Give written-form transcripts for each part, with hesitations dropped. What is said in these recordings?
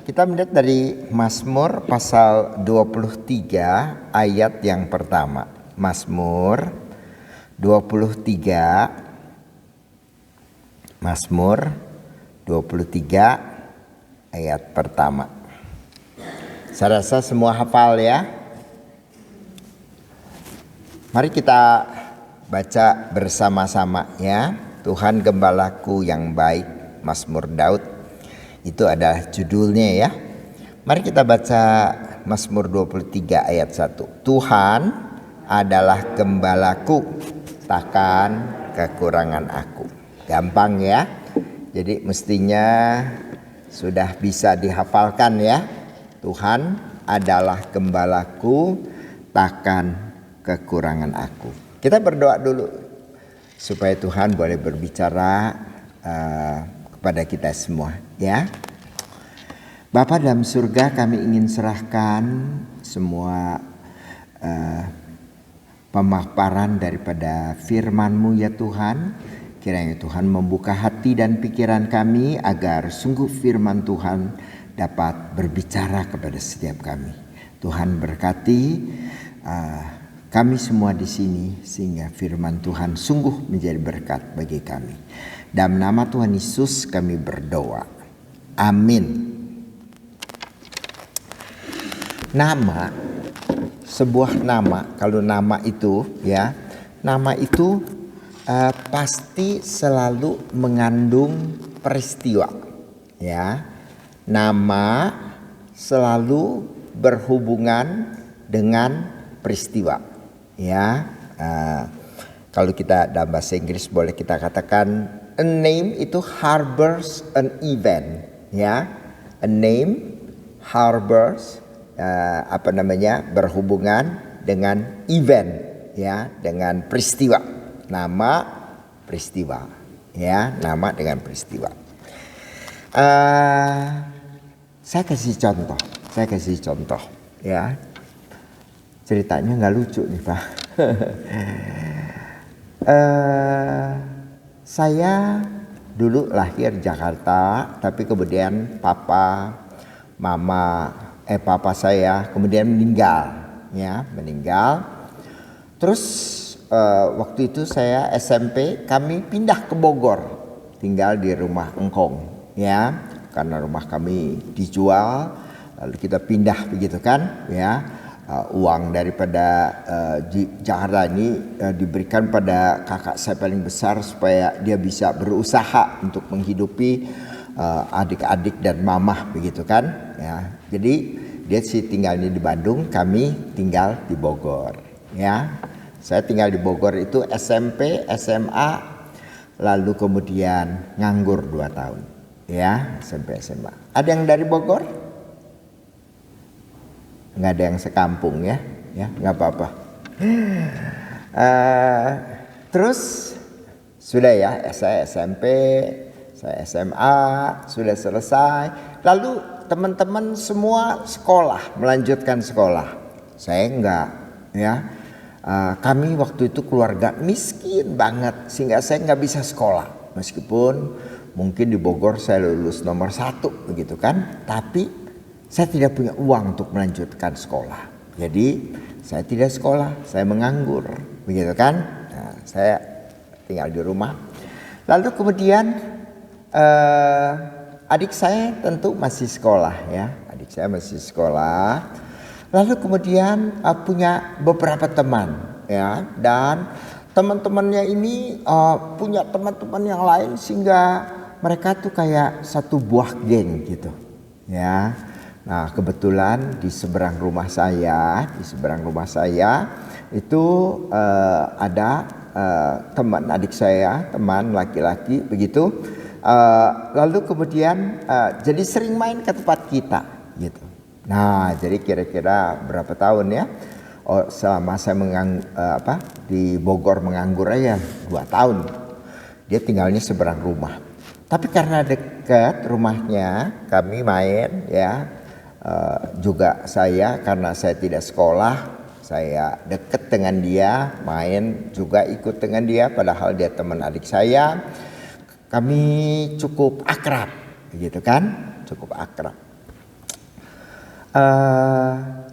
Kita melihat dari Mazmur pasal 23 ayat yang pertama. Mazmur 23 ayat pertama. Saya rasa semua hafal ya. Mari kita baca bersama-sama ya. Tuhan gembalaku yang baik, Mazmur Daud. Itu adalah judulnya ya. Mari kita baca Mazmur 23 ayat 1. Tuhan adalah gembalaku, takkan kekurangan aku. Gampang ya. Jadi mestinya sudah bisa dihafalkan ya. Tuhan adalah gembalaku, takkan kekurangan aku. Kita berdoa dulu supaya Tuhan boleh berbicara kepada kita semua ya. Bapa dalam surga, kami ingin serahkan semua pemaparan daripada firman-Mu ya Tuhan. Kiranya Tuhan membuka hati dan pikiran kami agar sungguh firman Tuhan dapat berbicara kepada setiap kami. Tuhan berkati kami semua di sini sehingga firman Tuhan sungguh menjadi berkat bagi kami. Dalam nama Tuhan Yesus kami berdoa. Amin. Nama, sebuah nama, kalau nama itu ya, nama itu pasti selalu mengandung peristiwa ya. Nama selalu berhubungan dengan peristiwa ya. Kalau kita dalam bahasa Inggris boleh kita katakan a name itu harbors an event ya. A name harbors berhubungan dengan event ya, dengan peristiwa. Nama peristiwa ya, nama dengan peristiwa. Saya kasih contoh ya. Ceritanya nggak lucu nih Pak. Saya dulu lahir Jakarta, tapi kemudian papa saya kemudian meninggal. Terus waktu itu saya SMP, kami pindah ke Bogor, tinggal di rumah engkong ya, karena rumah kami dijual, lalu kita pindah begitu kan ya. Uang daripada Jakarta ini diberikan pada kakak saya paling besar supaya dia bisa berusaha untuk menghidupi adik-adik dan mamah begitu kan ya. Jadi dia sih tinggalnya di Bandung, kami tinggal di Bogor ya. Saya tinggal di Bogor itu SMP, SMA, lalu kemudian nganggur 2 tahun ya, SMP SMA. Ada yang dari Bogor? Nggak ada yang sekampung ya nggak apa-apa. Terus sudah ya, saya SMP, saya SMA sudah selesai. Lalu teman-teman semua sekolah, melanjutkan sekolah. Saya enggak ya. Kami waktu itu keluarga miskin banget sehingga saya nggak bisa sekolah. Meskipun mungkin di Bogor saya lulus nomor 1 begitu kan, tapi saya tidak punya uang untuk melanjutkan sekolah. Jadi saya tidak sekolah, saya menganggur, begitu kan? Nah, saya tinggal di rumah. Lalu kemudian adik saya tentu masih sekolah ya, Lalu kemudian punya beberapa teman ya, dan teman-temannya ini punya teman-teman yang lain sehingga mereka tuh kayak satu buah geng gitu ya. Nah kebetulan di seberang rumah saya itu ada teman adik saya, teman laki-laki begitu. Lalu kemudian jadi sering main ke tempat kita gitu. Nah jadi kira-kira berapa tahun ya? Selama saya di Bogor menganggur aja 2 tahun. Dia tinggalnya seberang rumah. Tapi karena dekat rumahnya kami main ya. juga saya karena saya tidak sekolah, saya dekat dengan dia, main juga ikut dengan dia, padahal dia teman adik saya. Kami cukup akrab, gitu kan? Cukup akrab.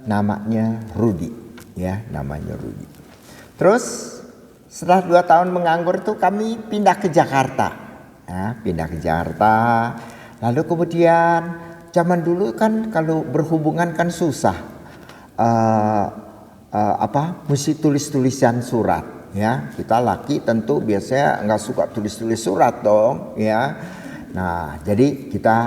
Namanya Rudi, ya, namanya Rudi. Terus setelah 2 tahun menganggur tuh kami pindah ke Jakarta, ya, pindah ke Jakarta. Lalu kemudian zaman dulu kan kalau berhubungan kan susah. Mesti tulis-tulisan surat, ya. Kita laki tentu biasanya nggak suka tulis-tulis surat dong, ya. Nah, jadi kita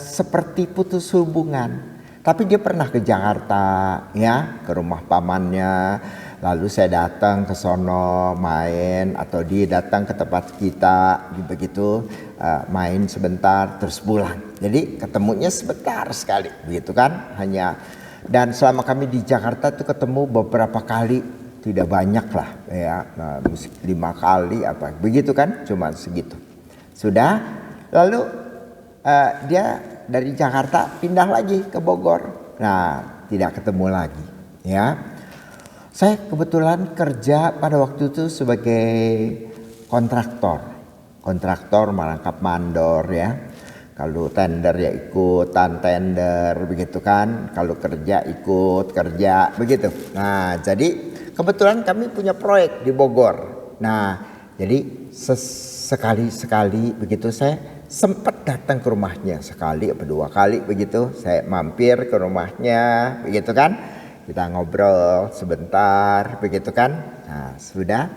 seperti putus hubungan. Tapi dia pernah ke Jakarta, ya, ke rumah pamannya. Lalu saya datang ke sono main, atau dia datang ke tempat kita, begitu main sebentar terus pulang. Jadi ketemunya sebentar sekali, begitu kan? Dan selama kami di Jakarta tuh ketemu beberapa kali, tidak banyak lah, ya, 5 kali apa, begitu kan? Cuma segitu. Sudah, lalu dia dari Jakarta pindah lagi ke Bogor. Nah, tidak ketemu lagi, ya. Saya kebetulan kerja pada waktu itu sebagai kontraktor merangkap mandor, ya. Kalau tender ya ikutan tender, begitu kan. Kalau kerja ikut kerja, begitu. Nah, jadi kebetulan kami punya proyek di Bogor. Nah, jadi sekali begitu saya sempat datang ke rumahnya, sekali atau 2 kali begitu. Saya mampir ke rumahnya, begitu kan. Kita ngobrol sebentar, begitu kan. Nah, sudah.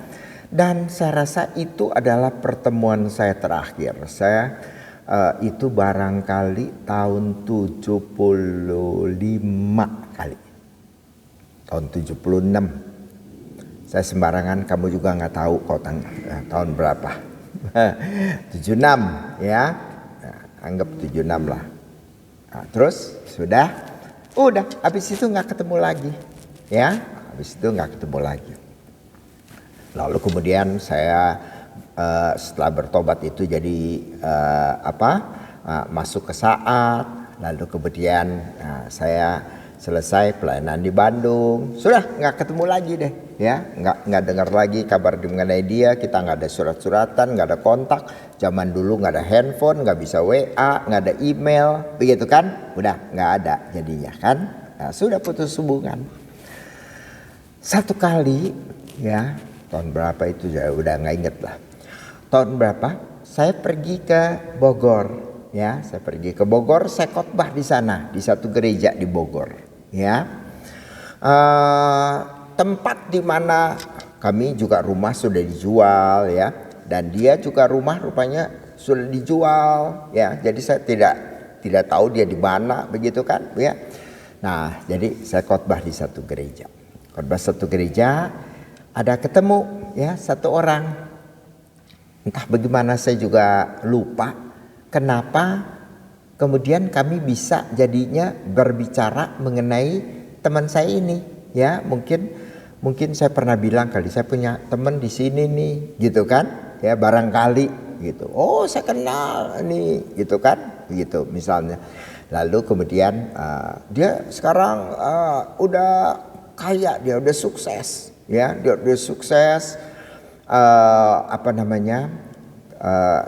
Dan saya rasa itu adalah pertemuan saya terakhir. Saya itu barangkali tahun 75 kali. Tahun 76. Saya sembarangan, kamu juga nggak tahu kok tahun berapa. 76, ya. Nah, anggap 76 lah. Nah, terus udah habis itu nggak ketemu lagi, ya. Habis itu nggak ketemu lagi. Lalu kemudian saya setelah bertobat itu jadi masuk ke Saat. Lalu kemudian saya selesai pelayanan di Bandung. Sudah nggak ketemu lagi deh, ya. Nggak dengar lagi kabar mengenai dia. Kita nggak ada surat-suratan, nggak ada kontak. Zaman dulu nggak ada handphone, nggak bisa WA, nggak ada email, begitu kan? Udah nggak ada jadinya kan. Nah, sudah putus hubungan. Satu kali, ya, tahun berapa itu saya udah nggak inget lah. Tahun berapa? Saya pergi ke Bogor, ya. Saya pergi ke Bogor, saya khotbah di sana di satu gereja di Bogor, ya. Tempat di mana kami juga rumah sudah dijual, ya. Dan dia juga rumah rupanya sudah dijual, ya. Jadi saya tidak tahu dia di mana, begitu kan, ya. Nah, jadi saya khotbah di satu gereja. Khotbah satu gereja, ada ketemu, ya, satu orang. Entah bagaimana saya juga lupa kenapa kemudian kami bisa jadinya berbicara mengenai teman saya ini, ya. Mungkin saya pernah bilang kali saya punya teman di sini nih, gitu kan, ya, barangkali gitu. Oh, saya kenal nih, gitu kan, gitu misalnya. Lalu kemudian dia sekarang udah kaya, dia udah sukses, ya, dia udah sukses.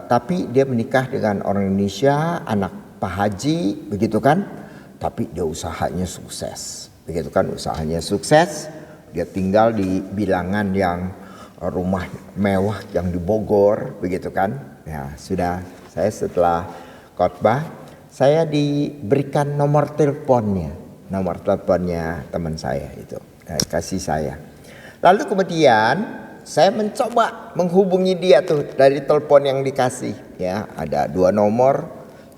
Tapi dia menikah dengan orang Indonesia, anak Pak Haji, begitu kan. Tapi dia usahanya sukses, begitu kan, usahanya sukses. Dia tinggal di bilangan yang rumah mewah yang di Bogor, begitu kan. Ya, sudah, saya setelah khotbah, saya diberikan nomor teleponnya teman saya itu, kasih saya. Lalu kemudian saya mencoba menghubungi dia tuh dari telepon yang dikasih, ya. Ada 2 nomor,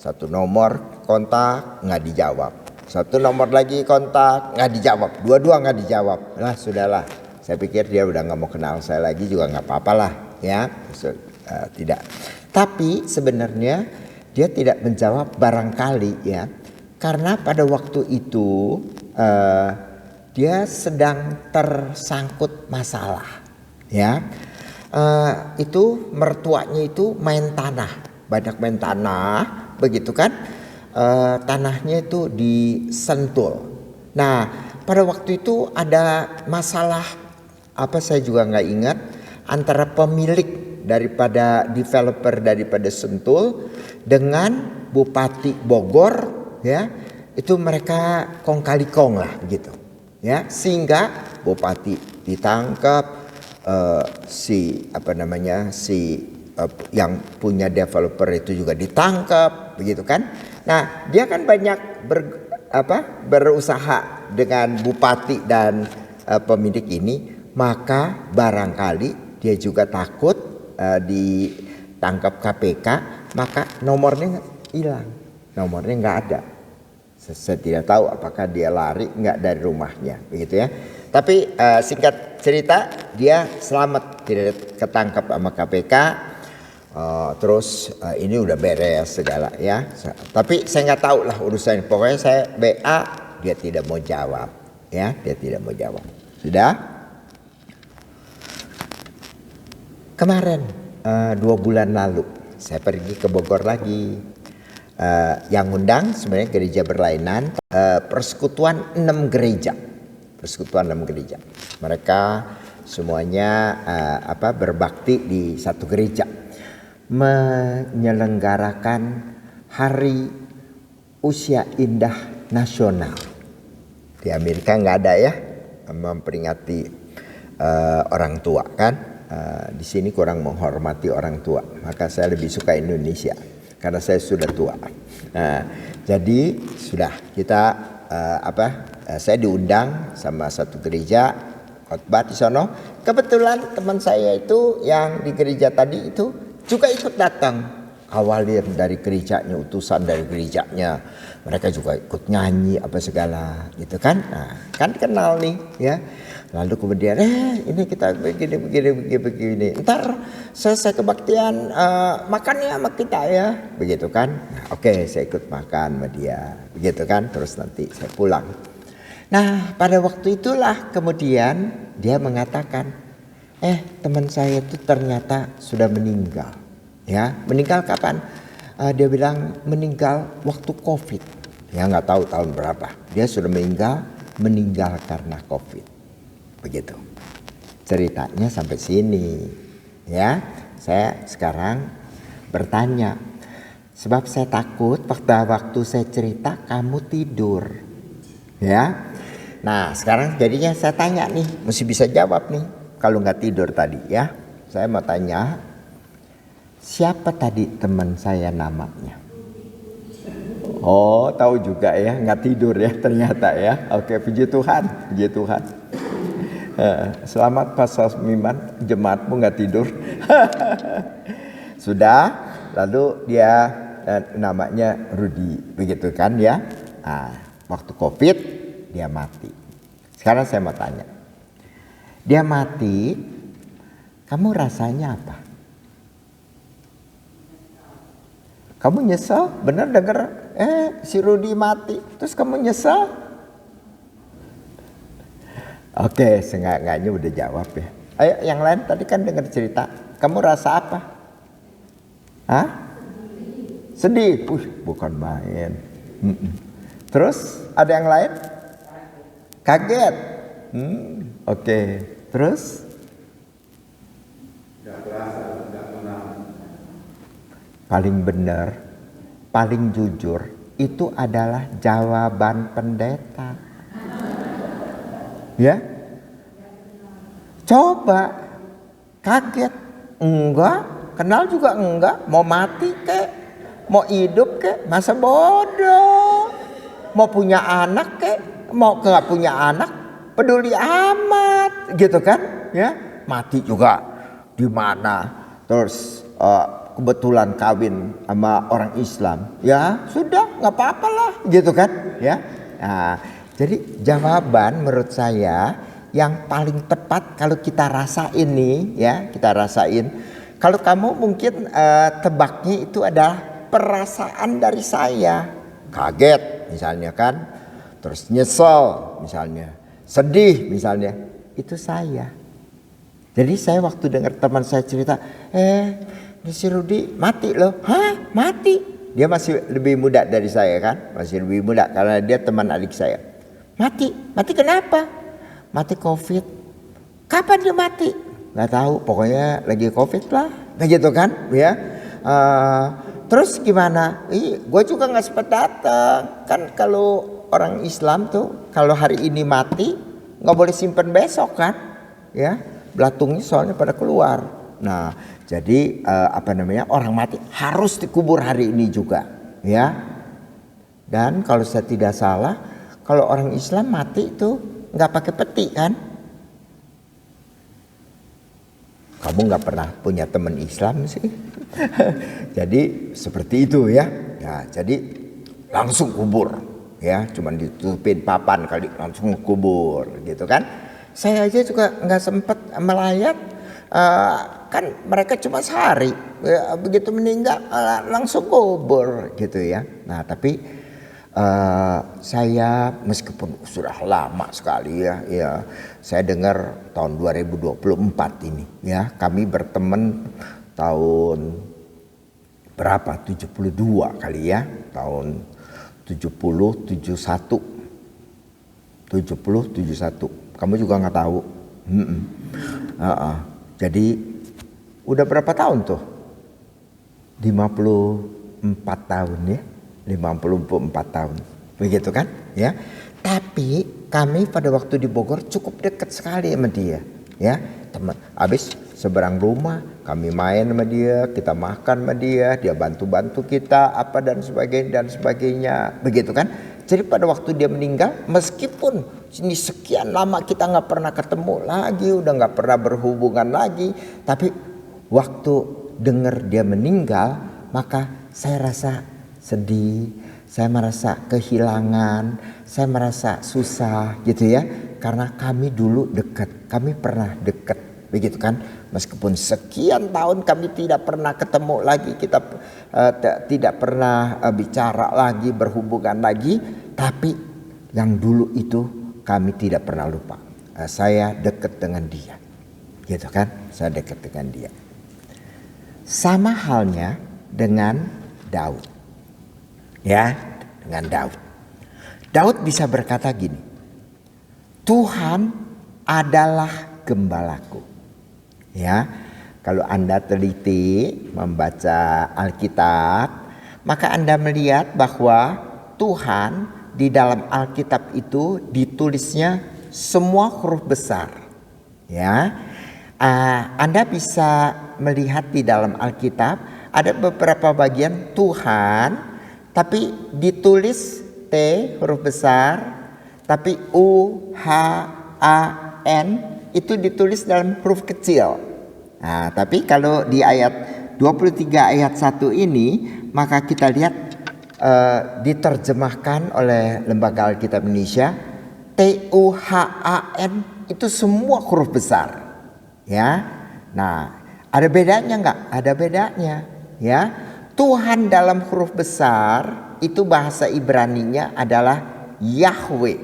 1 nomor kontak nggak dijawab, 1 nomor lagi kontak nggak dijawab, dua-dua nggak dijawab. Lah, sudahlah, saya pikir dia udah nggak mau kenal saya lagi juga nggak apa-apa lah, ya. Tidak. Tapi sebenarnya dia tidak menjawab barangkali, ya, karena pada waktu itu dia sedang tersangkut masalah. Ya, itu mertuanya itu main tanah, banyak main tanah, begitu kan. tanahnya itu di Sentul. Nah, pada waktu itu ada masalah apa saya juga nggak ingat antara pemilik daripada developer daripada Sentul dengan Bupati Bogor, ya. Itu mereka kong kali kong lah begitu, ya, sehingga bupati ditangkap, si yang punya developer itu juga ditangkap begitu kan. Nah, dia kan banyak berusaha dengan bupati dan pemilik ini, maka barangkali dia juga takut ditangkap KPK, maka nomornya hilang, nomornya nggak ada. Saya tidak tahu apakah dia lari nggak dari rumahnya begitu ya. Tapi singkat cerita dia selamat, tidak ketangkap sama KPK. Terus ini udah beres segala ya. Tapi saya nggak tahu lah urusannya. Pokoknya saya BA, dia tidak mau jawab ya, dia tidak mau jawab. Sudah. Kemarin 2 bulan lalu saya pergi ke Bogor lagi. Yang undang sebenarnya gereja berlainan, persekutuan 6 gereja. Persekutuan 6 gereja. Mereka semuanya berbakti di satu gereja. Menyelenggarakan Hari Usia Indah Nasional. Di Amerika nggak ada ya, memperingati orang tua kan. Di sini kurang menghormati orang tua. Maka saya lebih suka Indonesia karena saya sudah tua. Jadi sudah kita saya diundang sama satu gereja khotbah di sono. Kebetulan teman saya itu yang di gereja tadi itu juga ikut datang. Awalnya dari gerejanya, utusan dari gerejanya, mereka juga ikut nyanyi apa segala gitu kan. Nah, kan kenal nih ya. Lalu kemudian ini kita begini. Ntar selesai kebaktian makan ya sama kita ya, begitu kan. Nah, oke, saya ikut makan sama dia, begitu kan. Terus nanti saya pulang. Nah, pada waktu itulah kemudian dia mengatakan, teman saya itu ternyata sudah meninggal. Ya, meninggal kapan? Dia bilang meninggal waktu COVID. Ya, nggak tahu tahun berapa. Dia sudah meninggal karena COVID. Begitu. Ceritanya sampai sini. Ya, saya sekarang bertanya. Sebab saya takut pada waktu saya cerita kamu tidur. Ya. Nah, sekarang jadinya saya tanya nih, mesti bisa jawab nih. Kalau nggak tidur tadi ya. Saya mau tanya, siapa tadi teman saya namanya? Oh, tahu juga ya, nggak tidur ya ternyata ya. Oke, puji Tuhan, puji Tuhan. Selamat Pastor Miman, jemaatmu nggak tidur. Sudah, lalu dia namanya Rudi, begitu kan ya. Nah, waktu COVID dia mati. Sekarang saya mau tanya, dia mati, kamu rasanya apa? Kamu nyesel? Bener denger si Rudi mati, terus kamu nyesel? Oke, seenggaknya udah jawab ya. Ayo yang lain tadi kan dengar cerita. Kamu rasa apa? Hah? Sedih? Bukan main. Terus ada yang lain? Kaget? Oke. Terus? Paling benar, paling jujur itu adalah jawaban pendeta. Ya, coba kaget, enggak, kenal juga enggak, mau mati kek, mau hidup kek, masa bodoh, mau punya anak kek, mau nggak punya anak, peduli amat, gitu kan? Ya, mati juga di mana, terus kebetulan kawin sama orang Islam, ya sudah nggak apa-apa lah, gitu kan? Ya. Nah, jadi jawaban menurut saya yang paling tepat kalau kita rasain nih ya, kita rasain. Kalau kamu mungkin tebaknya itu adalah perasaan dari saya. Kaget misalnya kan, terus nyesel misalnya, sedih misalnya, itu saya. Jadi saya waktu dengar teman saya cerita, si Rudi mati loh. Hah? Mati? Dia masih lebih muda dari saya kan, masih lebih muda karena dia teman adik saya. Mati kenapa? Mati COVID. Kapan dia mati? Nggak tahu, pokoknya lagi COVID lah, begitu kan, ya. Terus gimana? Gue juga nggak sempat datang. Kan kalau orang Islam tuh, kalau hari ini mati, nggak boleh simpen besok kan, ya. Belatungnya soalnya pada keluar. Nah, jadi orang mati harus dikubur hari ini juga, ya. Dan kalau saya tidak salah, kalau orang Islam mati itu nggak pakai peti kan? Kamu nggak pernah punya teman Islam sih. Jadi seperti itu ya. Ya, jadi langsung kubur, ya. Cuman ditutupin papan kali langsung kubur, gitu kan? Saya aja juga nggak sempat melayat. Kan mereka cuma sehari, ya, begitu meninggal langsung kubur, gitu ya. Nah, tapi saya meskipun sudah lama sekali ya, saya dengar tahun 2024 ini ya, kami berteman tahun berapa? 72 kali ya, tahun 71. Kamu juga nggak tahu. Jadi udah berapa tahun tuh? 54 tahun ya. 54 tahun. Begitu kan? Ya. Tapi kami pada waktu di Bogor cukup dekat sekali sama dia, ya. Teman. Habis seberang rumah, kami main sama dia, kita makan sama dia bantu-bantu kita apa dan sebagainya. Begitu kan? Jadi pada waktu dia meninggal, meskipun ini sekian lama kita nggak pernah ketemu lagi, udah nggak pernah berhubungan lagi, tapi waktu dengar dia meninggal, maka saya rasa sedih, saya merasa kehilangan, saya merasa susah gitu ya. Karena kami dulu dekat, kami pernah dekat, begitu kan. Meskipun sekian tahun kami tidak pernah ketemu lagi, kita tidak pernah bicara lagi, berhubungan lagi. Tapi yang dulu itu kami tidak pernah lupa. Saya dekat dengan dia, gitu kan. Saya dekat dengan dia. Sama halnya dengan Daud. Ya, dengan Daud. Daud bisa berkata gini, Tuhan adalah gembalaku. Ya, kalau Anda teliti membaca Alkitab, maka Anda melihat bahwa Tuhan di dalam Alkitab itu ditulisnya semua huruf besar. Ya, Anda bisa melihat di dalam Alkitab ada beberapa bagian Tuhan tapi ditulis T huruf besar, tapi U, H, A, N itu ditulis dalam huruf kecil. Nah, tapi kalau di ayat 23 ayat 1 ini, maka kita lihat diterjemahkan oleh Lembaga Alkitab Indonesia, T, U, H, A, N itu semua huruf besar. Ya, nah ada bedanya nggak? Ada bedanya, ya. Tuhan dalam huruf besar itu bahasa Ibraninya adalah Yahweh.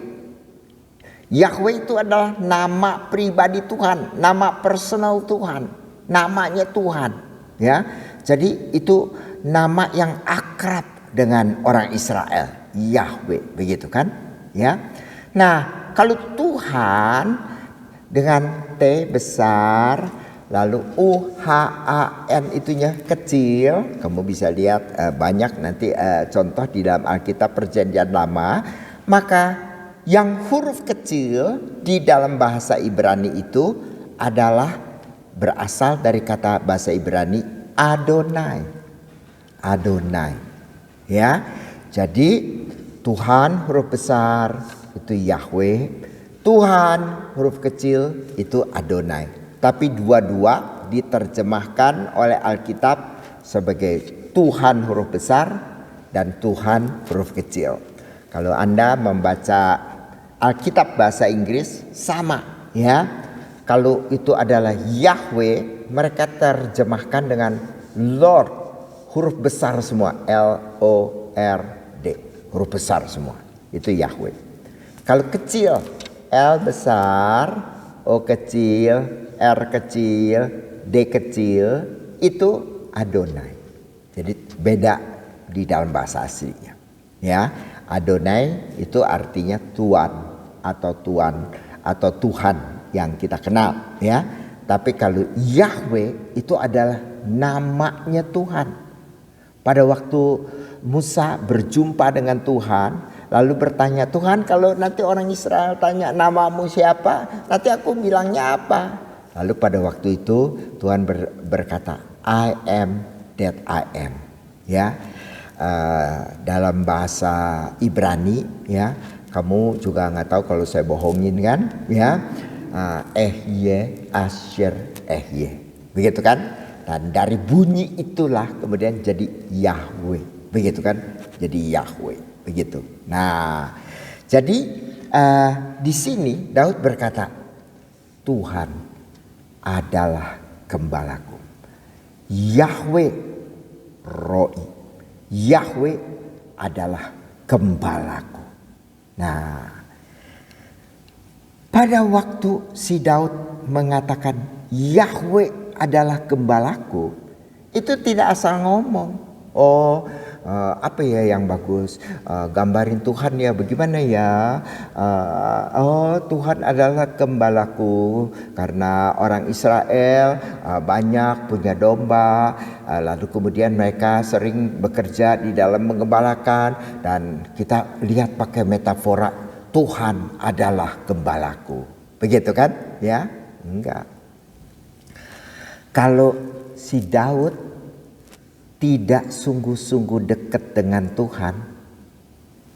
Yahweh itu adalah nama pribadi Tuhan, nama personal Tuhan, namanya Tuhan, ya. Jadi itu nama yang akrab dengan orang Israel, Yahweh, begitu kan? Ya. Nah, kalau Tuhan dengan T besar, lalu U-H-A-N itunya kecil. Kamu bisa lihat banyak nanti contoh di dalam Alkitab Perjanjian Lama. Maka yang huruf kecil di dalam bahasa Ibrani itu adalah berasal dari kata bahasa Ibrani Adonai. Adonai. Ya. Jadi Tuhan huruf besar itu Yahweh. Tuhan huruf kecil itu Adonai. Tapi dua-dua diterjemahkan oleh Alkitab sebagai Tuhan huruf besar dan Tuhan huruf kecil. Kalau Anda membaca Alkitab bahasa Inggris sama, ya. Kalau itu adalah Yahweh, mereka terjemahkan dengan Lord, huruf besar semua, L-O-R-D, huruf besar semua. Itu Yahweh. Kalau kecil, L besar, O kecil, R kecil, D kecil, itu Adonai. Jadi beda di dalam bahasa aslinya. Ya, Adonai itu artinya Tuan atau Tuhan yang kita kenal, ya. Tapi kalau Yahweh itu adalah namanya Tuhan. Pada waktu Musa berjumpa dengan Tuhan, lalu bertanya, Tuhan kalau nanti orang Israel tanya namamu siapa, nanti aku bilangnya apa? Lalu pada waktu itu Tuhan berkata, I am that I am. Ya, dalam bahasa Ibrani, ya, kamu juga nggak tahu kalau saya bohongin kan, ya, Ehye Asher Ehye, begitu kan? Dan dari bunyi itulah kemudian jadi Yahweh, begitu kan? Jadi Yahweh, begitu. Nah, jadi di sini Daud berkata, Tuhan adalah gembalaku, Yahweh Roi, Yahweh adalah gembalaku. Nah, pada waktu si Daud mengatakan Yahweh adalah gembalaku, itu tidak asal ngomong. Apa ya yang bagus? Gambarin Tuhan ya, bagaimana ya? Tuhan adalah gembalaku karena orang Israel banyak punya domba, lalu kemudian mereka sering bekerja di dalam menggembalakan, dan kita lihat pakai metafora Tuhan adalah gembalaku, begitu kan? Ya, enggak. Kalau si Daud tidak sungguh-sungguh dekat dengan Tuhan,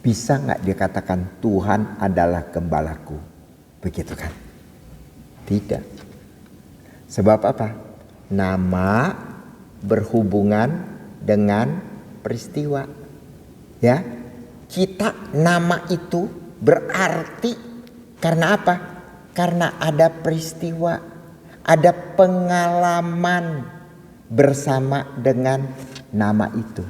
bisa nggak dia katakan Tuhan adalah gembalaku? Begitu kan? Tidak. Sebab apa? Nama berhubungan dengan peristiwa. Ya, kita nama itu berarti karena apa? Karena ada peristiwa. Ada pengalaman bersama dengan nama itu.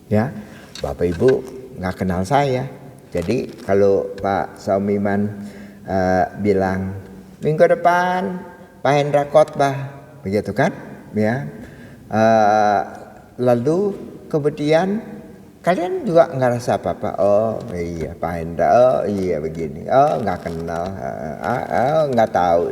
Ya, Bapak Ibu nggak kenal saya. Jadi kalau Pak Saumiman bilang minggu depan Pak Hendra khotbah, begitu kan? Ya, lalu kemudian kalian juga nggak rasa apa-apa. Oh iya Pak Hendra, oh iya begini. Oh nggak kenal, nggak tahu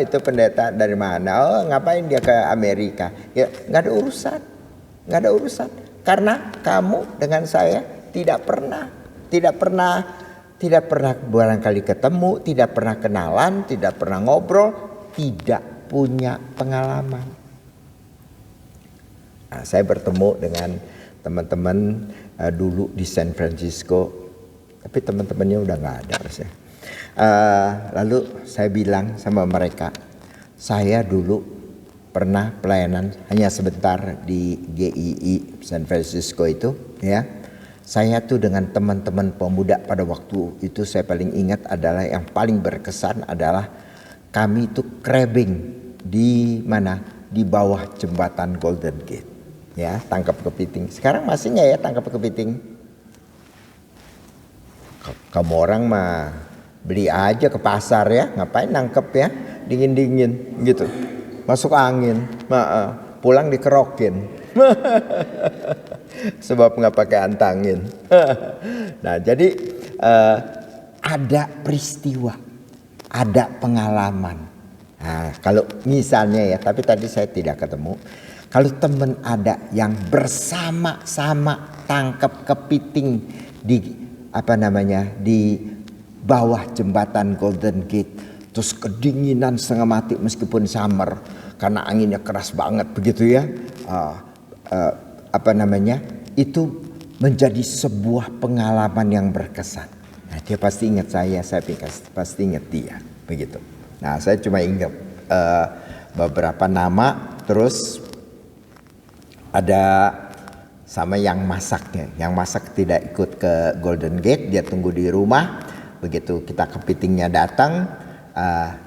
itu pendeta dari mana. Oh ngapain dia ke Amerika? Ya nggak ada urusan, karena kamu dengan saya tidak pernah barangkali ketemu, tidak pernah kenalan, tidak pernah ngobrol, tidak punya pengalaman. Nah, saya bertemu dengan teman-teman dulu di San Francisco, tapi teman-temannya udah nggak ada harusnya. Lalu saya bilang sama mereka, saya dulu pernah pelayanan hanya sebentar di GII San Francisco itu, ya. Saya tuh dengan teman-teman pemuda pada waktu itu saya paling ingat adalah yang paling berkesan adalah kami itu crabbing di mana? Di bawah jembatan Golden Gate. Ya, tangkap kepiting. Sekarang masih nggak ya tangkap kepiting? Kamu orang mah beli aja ke pasar ya, ngapain nangkep ya, dingin-dingin gitu, masuk angin, pulang dikerokin, sebab nggak pakai antangin. Nah jadi ada peristiwa, ada pengalaman. Nah, kalau misalnya ya, tapi tadi saya tidak ketemu. Kalau teman ada yang bersama-sama tangkap kepiting di di bawah jembatan Golden Gate, terus kedinginan setengah mati meskipun summer karena anginnya keras banget begitu ya, itu menjadi sebuah pengalaman yang berkesan. Nah, dia pasti ingat saya pasti ingat dia begitu. Nah, saya cuma ingat beberapa nama, terus ada sama yang masaknya. Yang masak tidak ikut ke Golden Gate, dia tunggu di rumah. Begitu kita kepitingnya datang,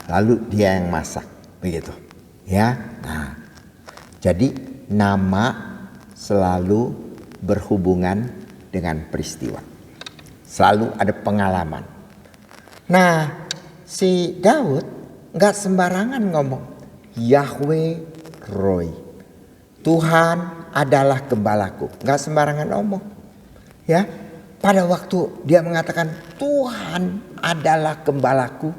lalu dia yang masak, begitu. Ya, nah, jadi nama selalu berhubungan dengan peristiwa. Selalu ada pengalaman. Nah, si Daud nggak sembarangan ngomong Yahweh Roi. Tuhan adalah gembalaku. Nggak sembarangan ngomong. Ya, pada waktu dia mengatakan Tuhan adalah gembalaku.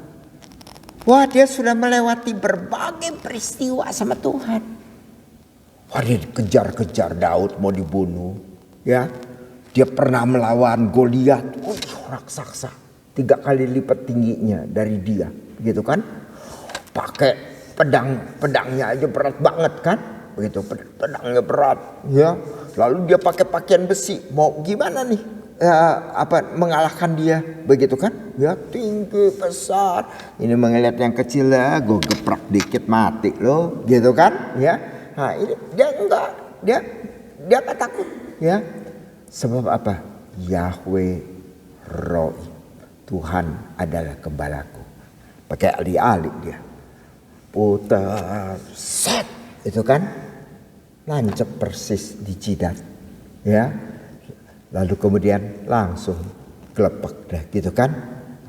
Wah, dia sudah melewati berbagai peristiwa sama Tuhan. Wah, dia dikejar-kejar Daud mau dibunuh. Ya, dia pernah melawan Goliat. Raksasa 3 kali lipat tingginya dari dia. Begitu kan? Pakai pedangnya aja berat banget kan? Begitu, pedangnya berat. Ya, lalu dia pakai pakaian besi. Mau gimana nih? Mengalahkan dia, begitu kan? Ya, tinggi besar. Ini melihat yang kecil lah, gue geprak dikit mati loh, gitu kan? Ya, nah ini dia enggak, dia enggak takut, ya. Sebab apa? Yahweh Roi, Tuhan adalah gembalaku. Pakai alih-alih dia, putar, set, itu kan? Nancep persis di jidat, ya. Lalu kemudian langsung gelepek dah gitu kan.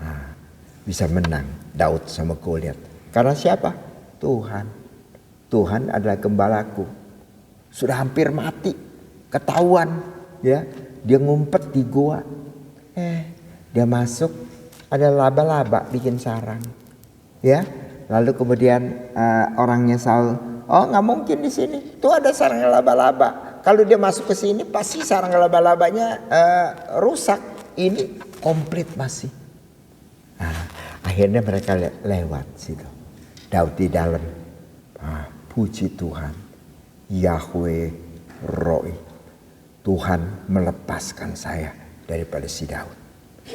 Nah, bisa menang Daud sama Goliat. Karena siapa? Tuhan. Tuhan adalah gembalaku. Sudah hampir mati. Ketahuan. Ya, dia ngumpet di gua. Dia masuk. Ada laba-laba bikin sarang. Ya. Lalu kemudian orangnya Saul. Oh, nggak mungkin di sini. Tuh ada sarang laba-laba. Kalau dia masuk ke sini pasti sarang laba-labanya rusak. Ini komplit masih. Nah, akhirnya mereka lewat situ. Daud di dalam. Puji Tuhan. Yahweh Roi. Tuhan melepaskan saya daripada si Daud.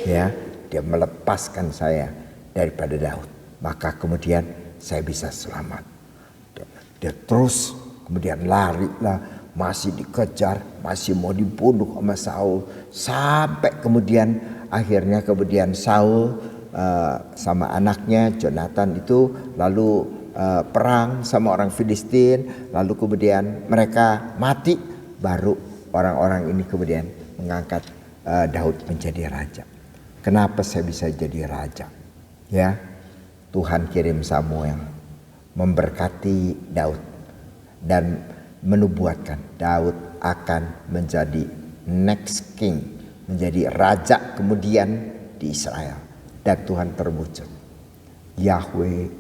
Ya, dia melepaskan saya daripada Daud. Maka kemudian saya bisa selamat. Dia terus kemudian lari lah. Masih dikejar, masih mau dibunuh sama Saul. Sampai kemudian akhirnya Saul sama anaknya Jonathan itu lalu perang sama orang Filistin. Lalu kemudian mereka mati. Baru orang-orang ini kemudian mengangkat Daud menjadi raja. Kenapa saya bisa jadi raja? Ya, Tuhan kirim Samuel memberkati Daud dan menubuatkan Daud akan menjadi next king, menjadi raja kemudian di Israel. Dan Tuhan terwujud. Yahweh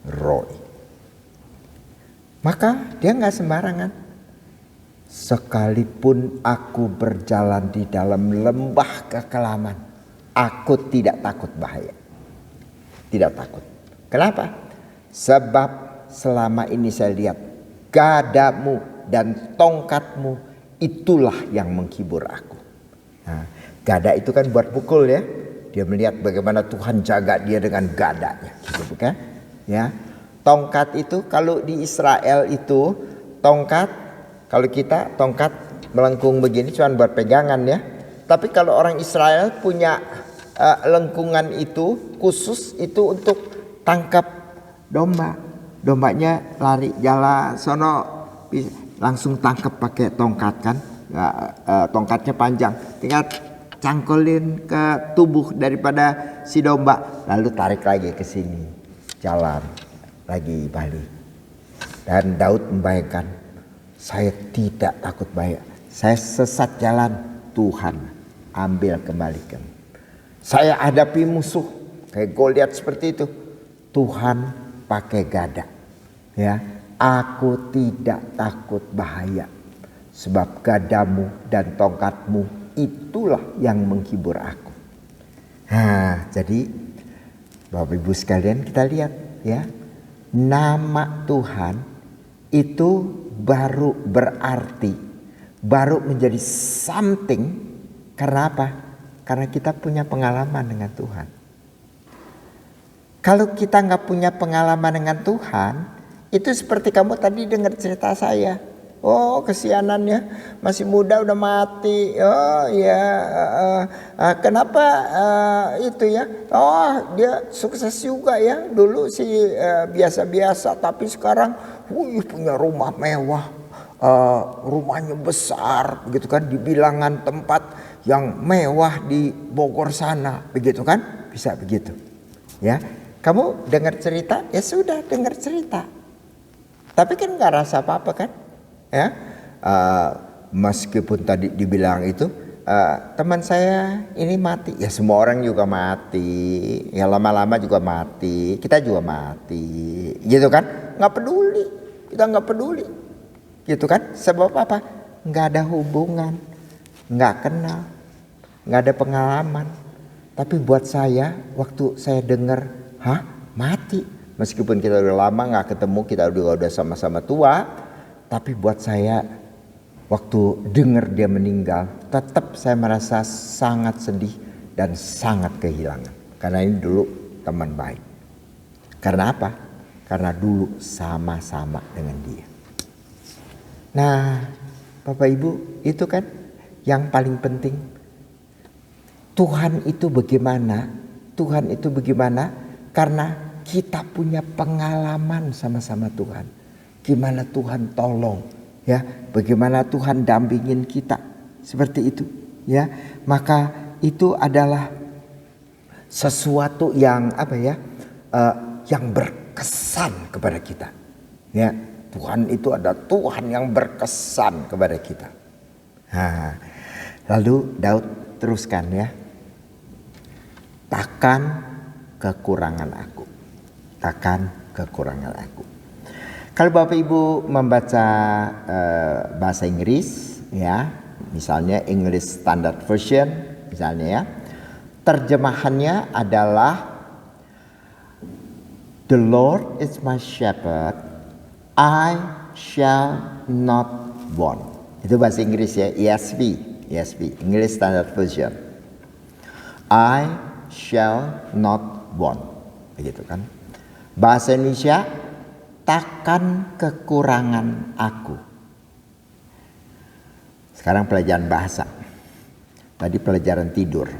Roi. Maka dia nggak sembarangan. Sekalipun aku berjalan di dalam lembah kekelaman, aku tidak takut bahaya. Tidak takut. Kenapa? Sebab selama ini saya lihat gadamu dan tongkatmu itulah yang menghibur aku. Nah, gada itu kan buat pukul ya. Dia melihat bagaimana Tuhan jaga dia dengan gadanya, gitu bukan? Ya. Tongkat itu kalau di Israel itu tongkat, kalau kita tongkat melengkung begini cuma buat pegangan ya. Tapi kalau orang Israel punya lengkungan itu khusus itu untuk tangkap domba. Dombanya lari jalan sono langsung tangkap pakai tongkat kan. Tongkatnya panjang. Tinggal cangkolin ke tubuh daripada si domba. Lalu tarik lagi ke sini. Jalan lagi balik. Dan Daud membayangkan, saya tidak takut bahaya. Saya sesat jalan, Tuhan ambil kembalikan. Saya hadapi musuh kayak Goliat seperti itu. Tuhan pakai gada. Ya, aku tidak takut bahaya. Sebab gadamu dan tongkatmu itulah yang menghibur aku. Nah, jadi Bapak Ibu sekalian kita lihat ya. Nama Tuhan itu baru berarti, baru menjadi something. Karena apa? Karena kita punya pengalaman dengan Tuhan. Kalau kita nggak punya pengalaman dengan Tuhan, itu seperti kamu tadi dengar cerita saya. Oh, kesianannya masih muda udah mati. Oh ya, kenapa itu ya? Oh, dia sukses juga ya. Dulu sih biasa-biasa, tapi sekarang punya rumah mewah. Rumahnya besar, begitu kan? Di bilangan tempat yang mewah di Bogor sana, begitu kan? Bisa begitu, ya. Kamu dengar cerita, ya sudah dengar cerita. Tapi kan nggak rasa apa-apa kan? Ya, Meskipun tadi dibilang itu teman saya ini mati, ya semua orang juga mati, ya lama-lama juga mati, kita juga mati, gitu kan? Nggak peduli, kita nggak peduli, gitu kan? Sebab apa? Nggak ada hubungan, nggak kenal, nggak ada pengalaman. Tapi buat saya, waktu saya dengar, mati, meskipun kita udah lama nggak ketemu, kita udah sama-sama tua, tapi buat saya waktu dengar dia meninggal, tetap saya merasa sangat sedih dan sangat kehilangan. Karena ini dulu teman baik. Karena apa? Karena dulu sama-sama dengan dia. Nah, Bapak Ibu, itu kan yang paling penting. Tuhan itu bagaimana? Tuhan itu bagaimana? Karena kita punya pengalaman sama-sama Tuhan. Gimana Tuhan tolong, ya? Bagaimana Tuhan dampingin kita? Seperti itu, ya. Maka itu adalah sesuatu yang yang berkesan kepada kita. Ya, Tuhan itu ada Tuhan yang berkesan kepada kita. Nah, lalu Daud teruskan ya. Takkan kekurangan aku. Takkan kekurangan aku. Kalau Bapak Ibu membaca bahasa Inggris ya, misalnya English Standard Version misalnya ya, terjemahannya adalah The Lord is my shepherd, I shall not want. Itu bahasa Inggris ya, ESV, English Standard Version. I shall not want, begitu kan? Bahasa Indonesia, takkan kekurangan aku. Sekarang pelajaran bahasa. Tadi pelajaran tidur.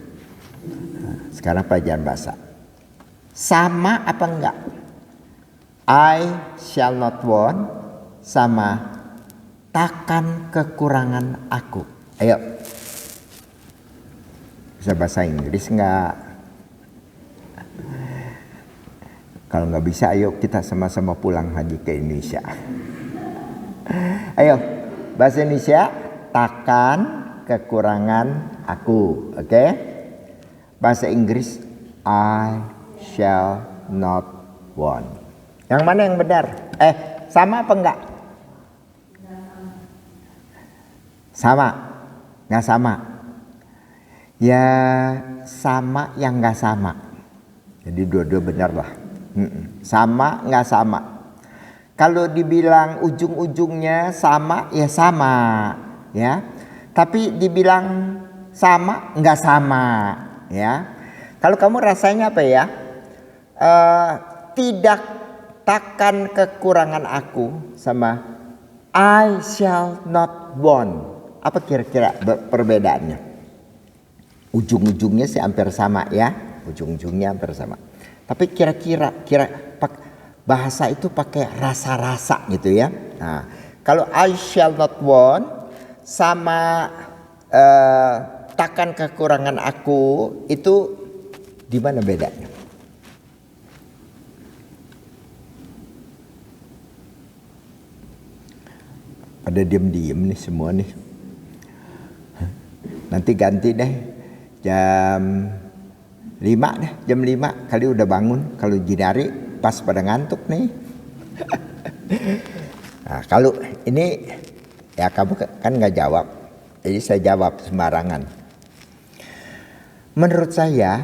Sekarang pelajaran bahasa. Sama apa enggak? I shall not want sama takkan kekurangan aku. Ayo. Bisa bahasa Inggris enggak? Kalau nggak bisa, ayo kita sama-sama pulang lagi ke Indonesia. Ayo, bahasa Indonesia, takkan kekurangan aku, oke? Bahasa Inggris, I shall not want. Yang mana yang benar? Sama apa enggak? Sama, nggak sama? Ya, sama yang nggak sama. Jadi dua-dua benar lah. Sama nggak sama. Kalau dibilang ujung-ujungnya sama ya sama ya. Tapi dibilang sama nggak sama ya. Kalau kamu rasanya apa ya? Tidak, takkan kekurangan aku sama I shall not want. Apa kira-kira perbedaannya? Ujung-ujungnya sih hampir sama ya. Ujung-ujungnya hampir sama. Tapi kira-kira bahasa itu pakai rasa-rasa gitu ya. Nah, kalau I shall not want sama takkan kekurangan aku itu di mana bedanya? Ada diem-diem nih semua nih. Nanti ganti deh jam 5 deh, jam 5 kali udah bangun. Kalau jinari pas pada ngantuk nih. Nah, kalau ini ya kamu kan nggak jawab, jadi saya jawab sembarangan. Menurut saya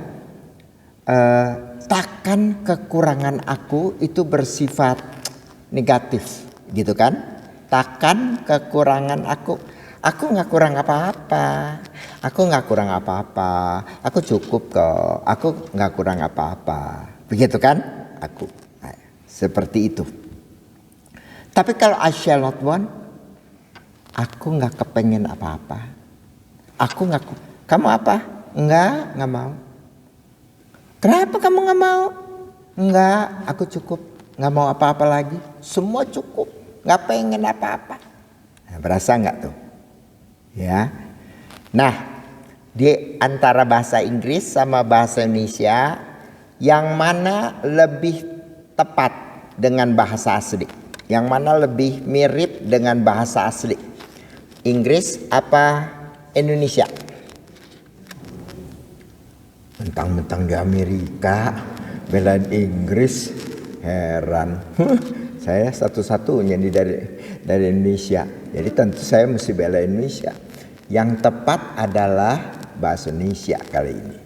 takkan kekurangan aku itu bersifat negatif, gitu kan? Takkan kekurangan aku. Aku nggak kurang apa-apa. Aku nggak kurang apa-apa. Aku cukup kok. Aku nggak kurang apa-apa. Begitu kan? Aku. Nah, seperti itu. Tapi kalau I shall not want, aku nggak kepengen apa-apa. Aku nggak. Kamu apa? Nggak mau. Kenapa kamu nggak mau? Nggak. Aku cukup. Nggak mau apa-apa lagi. Semua cukup. Nggak pengen apa-apa. Nah, berasa nggak tuh? Ya, nah di antara bahasa Inggris sama bahasa Indonesia yang mana lebih tepat dengan bahasa asli? Yang mana lebih mirip dengan bahasa asli? Inggris apa Indonesia? Mentang-mentang di Amerika, belain Inggris, heran. Saya satu-satunya nih dari Indonesia. Jadi tentu saya mesti bela Indonesia. Yang tepat adalah bahasa Indonesia kali ini.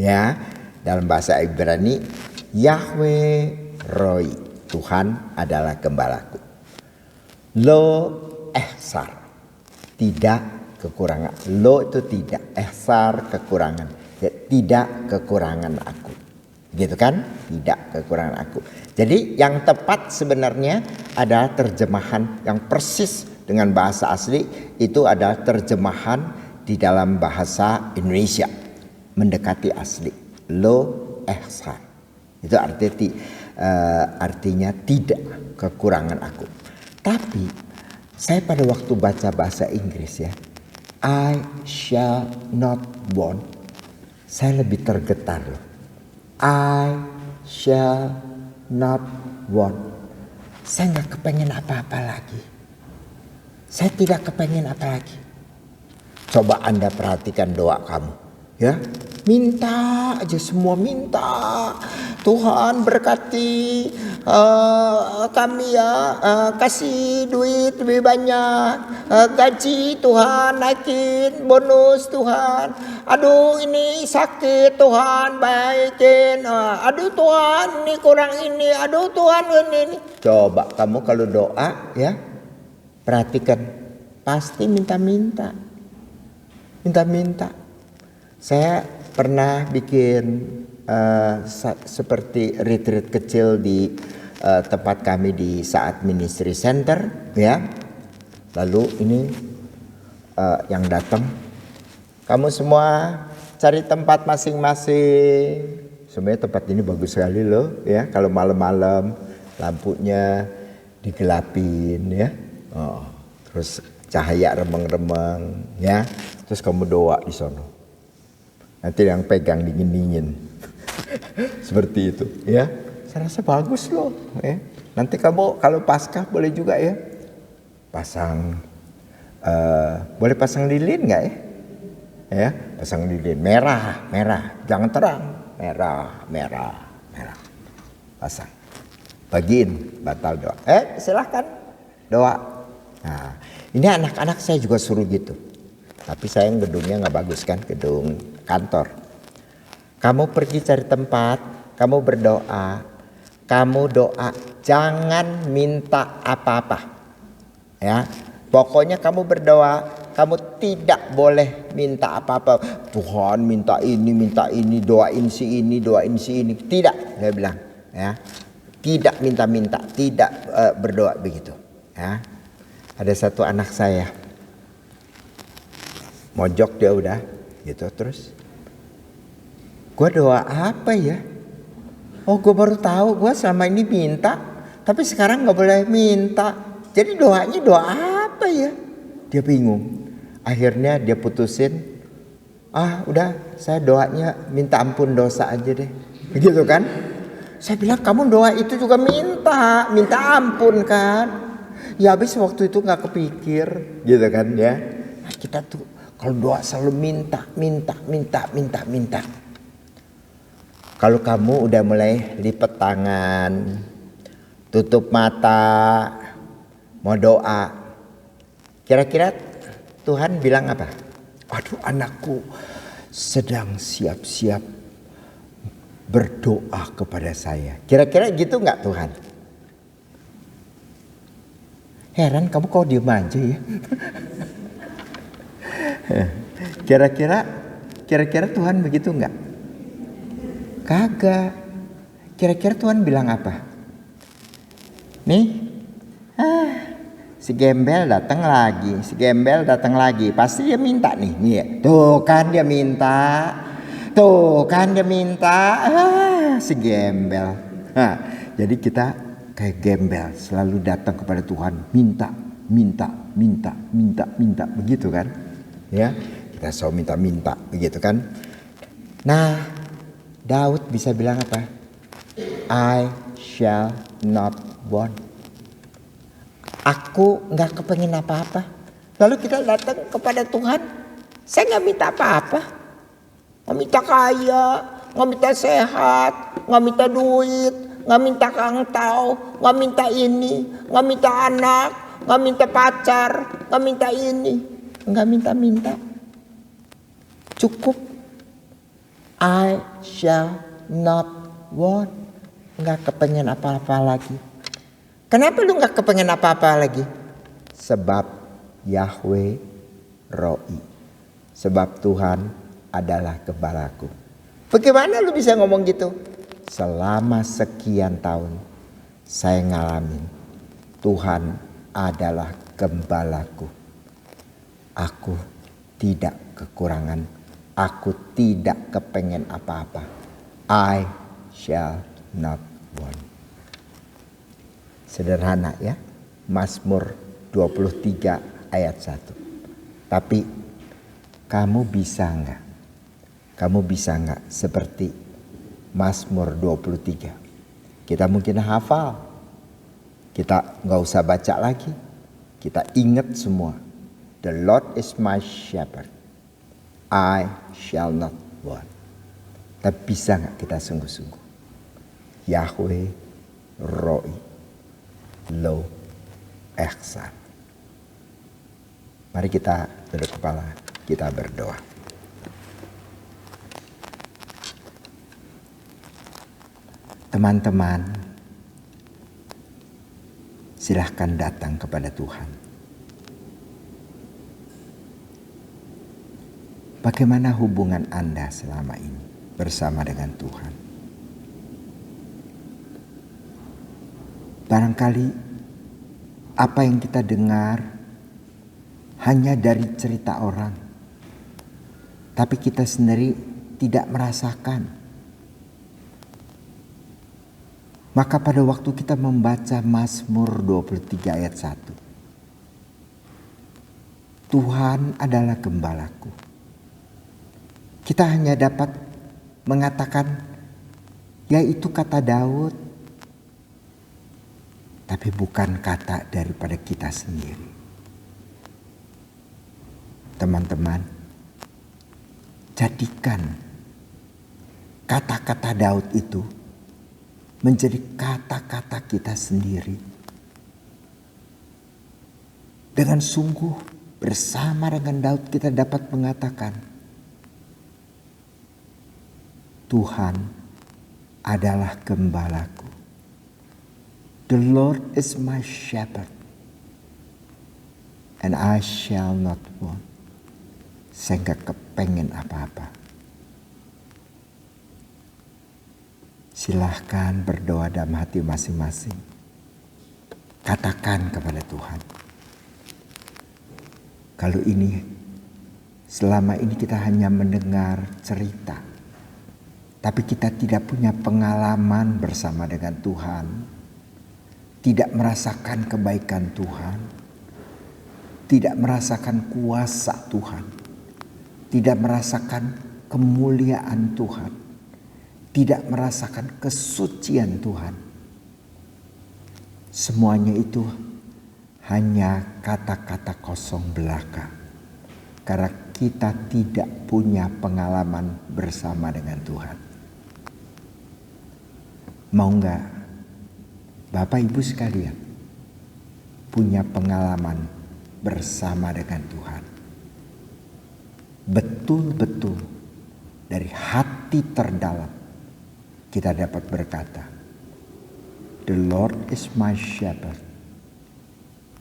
Ya, dalam bahasa Ibrani, Yahweh Roi, Tuhan adalah gembalaku. Lo ehsar, tidak kekurangan. Lo itu tidak, ehsar kekurangan. Tidak kekurangan aku. Gitu kan? Tidak kekurangan aku. Jadi yang tepat sebenarnya adalah terjemahan yang persis dengan bahasa asli. Itu adalah terjemahan di dalam bahasa Indonesia. Mendekati asli. Lo ehsar. Itu artinya tidak kekurangan aku. Tapi saya pada waktu baca bahasa Inggris ya, I shall not want, saya lebih tergetar loh. I shall not want. Saya nggak kepengen apa-apa lagi. Saya tidak kepengen apa lagi. Coba Anda perhatikan doa kamu, ya. Minta aja, semua minta. Tuhan berkati kami ya, kasih duit lebih banyak, gaji Tuhan naikin, bonus Tuhan. Aduh ini sakit Tuhan baikin, aduh Tuhan ini kurang ini, aduh Tuhan ini. Coba kamu kalau doa ya, perhatikan, pasti minta-minta. Saya pernah bikin seperti retreat kecil di tempat kami di Saat Ministry Center ya. Lalu ini yang datang, kamu semua cari tempat masing-masing. Sebenarnya tempat ini bagus sekali loh ya. Kalau malam-malam lampunya digelapin ya. Terus cahaya remeng-remeng ya. Terus kamu doa di sono. Nanti yang pegang dingin-dingin. Seperti itu ya. Saya rasa bagus loh ya. Nanti kamu kalau Paskah boleh juga ya. Boleh pasang lilin nggak ya? Ya, pasang lilin merah, jangan terang, merah. Pasang. Bagiin batal doa. Silahkan doa. Nah, ini anak-anak saya juga suruh gitu. Tapi sayang gedungnya nggak bagus kan, gedung kantor. Kamu pergi cari tempat, kamu berdoa, kamu doa, jangan minta apa-apa. Ya, pokoknya kamu berdoa, kamu tidak boleh minta apa-apa. Tuhan minta ini, doain si ini. Tidak, saya bilang. Ya, tidak minta-minta, tidak berdoa begitu. Ya, ada satu anak saya. Mojok dia udah gitu terus. Gue doa apa ya? Oh gue baru tahu, gue selama ini minta, tapi sekarang gak boleh minta. Jadi doanya doa apa ya? Dia bingung. Akhirnya dia putusin, udah saya doanya minta ampun dosa aja deh. Begitu kan? Saya bilang kamu doa itu juga minta ampun kan? Ya habis waktu itu gak kepikir gitu kan ya. Nah, kita tuh kalau doa selalu minta. Kalau kamu udah mulai lipat tangan, tutup mata, mau doa, kira-kira Tuhan bilang apa? Aduh anakku sedang siap-siap berdoa kepada saya. Kira-kira gitu nggak Tuhan? Heran kamu kok diem aja ya? Kira-kira Tuhan begitu enggak? Kagak. Kira-kira Tuhan bilang apa? Nih, si gembel datang lagi. Pasti dia minta nih. Ya. Tuh kan dia minta. Si gembel. Nah, jadi kita kayak gembel, selalu datang kepada Tuhan, minta, begitu kan? Ya, kita selalu minta, begitu kan? Nah, Daud bisa bilang apa? I shall not want. Aku nggak kepengen apa-apa. Lalu kita datang kepada Tuhan. Saya nggak minta apa-apa. Nggak minta kaya, nggak minta sehat, nggak minta duit, nggak minta kangtau, nggak minta ini, nggak minta anak, nggak minta pacar, nggak minta ini, nggak minta-minta. Cukup. I shall not want. Nggak kepengen apa-apa lagi. Kenapa lu nggak kepengen apa-apa lagi? Sebab Yahweh Roi. Sebab Tuhan adalah gembalaku. Bagaimana lu bisa ngomong gitu? Selama sekian tahun saya ngalamin Tuhan adalah gembalaku. Aku tidak kekurangan. Aku tidak kepengen apa-apa. I shall not want. Sederhana ya. Mazmur 23 ayat 1. Tapi kamu bisa enggak? Kamu bisa enggak seperti Mazmur 23? Kita mungkin hafal. Kita enggak usah baca lagi. Kita ingat semua. The Lord is my shepherd. I shall not want. Tapi bisa enggak kita sungguh-sungguh? Yahweh Roi Lo Ehsan. Mari kita duduk kepala, kita berdoa. Teman-teman, silahkan datang kepada Tuhan. Bagaimana hubungan Anda selama ini bersama dengan Tuhan? Barangkali apa yang kita dengar hanya dari cerita orang, tapi kita sendiri tidak merasakan. Maka pada waktu kita membaca Mazmur 23 ayat 1, Tuhan adalah gembalaku. Kita hanya dapat mengatakan, yaitu kata Daud, tapi bukan kata daripada kita sendiri. Teman-teman, jadikan kata-kata Daud itu menjadi kata-kata kita sendiri. Dengan sungguh bersama dengan Daud kita dapat mengatakan, Tuhan adalah gembalaku. The Lord is my shepherd, and I shall not want. Saya gak kepengen apa-apa. Silahkan berdoa dalam hati masing-masing. Katakan kepada Tuhan. Kalau selama ini kita hanya mendengar cerita, tapi kita tidak punya pengalaman bersama dengan Tuhan, tidak merasakan kebaikan Tuhan, tidak merasakan kuasa Tuhan, tidak merasakan kemuliaan Tuhan, tidak merasakan kesucian Tuhan. Semuanya itu hanya kata-kata kosong belaka, karena kita tidak punya pengalaman bersama dengan Tuhan. Mau enggak Bapak Ibu sekalian punya pengalaman bersama dengan Tuhan? Betul-betul dari hati terdalam kita dapat berkata, The Lord is my shepherd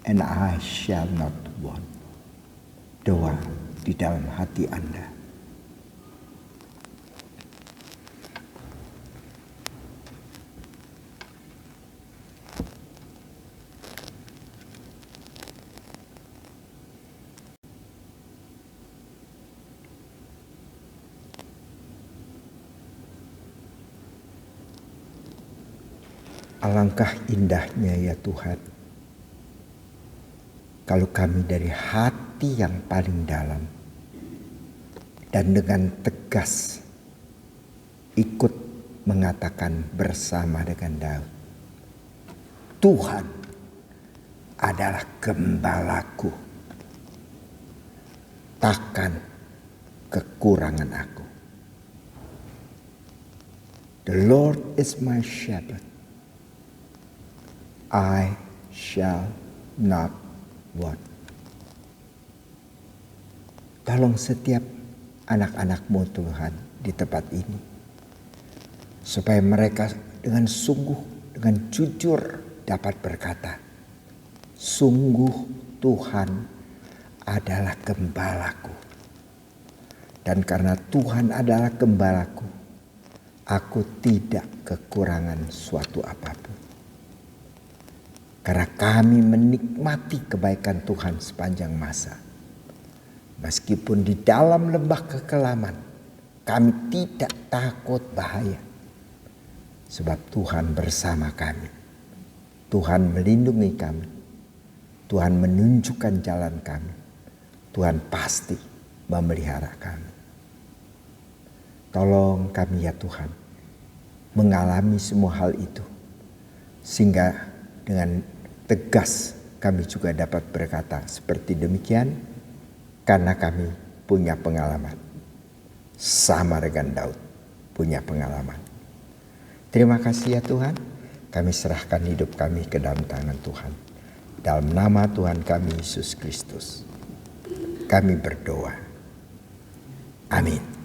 and I shall not want. Doa di dalam hati Anda. Alangkah indahnya ya Tuhan, kalau kami dari hati yang paling dalam dan dengan tegas ikut mengatakan bersama dengan Daud, Tuhan adalah gembalaku. takkan kekurangan aku. The Lord is my shepherd. I shall not want. Tolong setiap anak-anak-Mu Tuhan di tempat ini, supaya mereka dengan sungguh, dengan jujur dapat berkata, sungguh Tuhan adalah gembalaku. Dan karena Tuhan adalah gembalaku, aku tidak kekurangan suatu apapun. Karena kami menikmati kebaikan Tuhan sepanjang masa. Meskipun di dalam lembah kekelaman, kami tidak takut bahaya. Sebab Tuhan bersama kami. Tuhan melindungi kami. Tuhan menunjukkan jalan kami. Tuhan pasti memelihara kami. Tolong kami ya Tuhan, mengalami semua hal itu. Sehingga dengan tegas kami juga dapat berkata seperti demikian. Karena kami punya pengalaman. Sama dengan Daud punya pengalaman. Terima kasih ya Tuhan. Kami serahkan hidup kami ke dalam tangan Tuhan. Dalam nama Tuhan kami Yesus Kristus, kami berdoa. Amin.